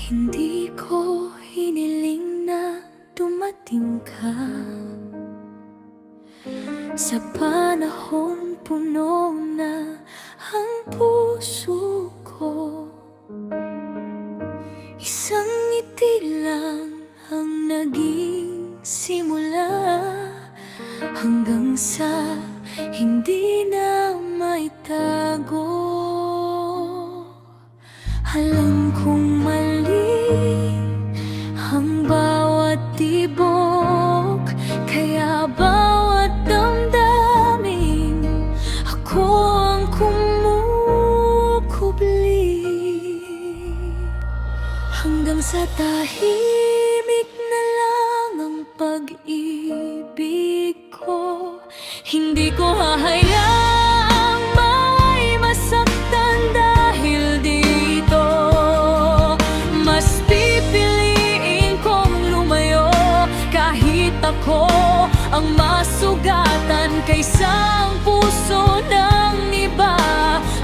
Hindi ko hiniling na dumating ka sa panahong puno na ang puso ko. Isang ngiti lang ang naging simula, hanggang sa hindi na maitago. Alam kong mali ang bawat tibok, kaya bawat damdamin ako ang kumukubli, hanggang sa tahimik na lang ang pag-ibig ko. Hindi ko hahayaang may masaktan dahil dito. Mas pipiliin kong lumayo kahit ako ang masugatan, kaysa ang puso ng iba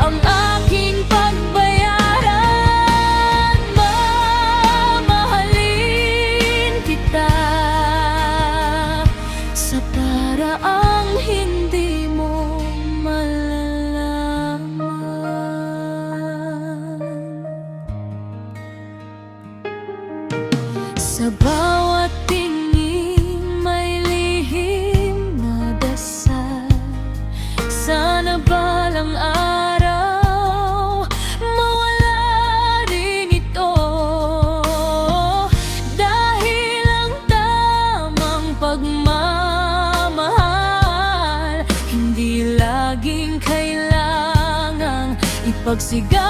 ang aking pagbayaran. Mamahalin kita sa paraang hindi mo malalaman. Sa bawat tingin may lihim na dasal, sana balang araw mawala rin ito, dahil ang tamang pagmamahal hindi laging kailangang ipagsigaw.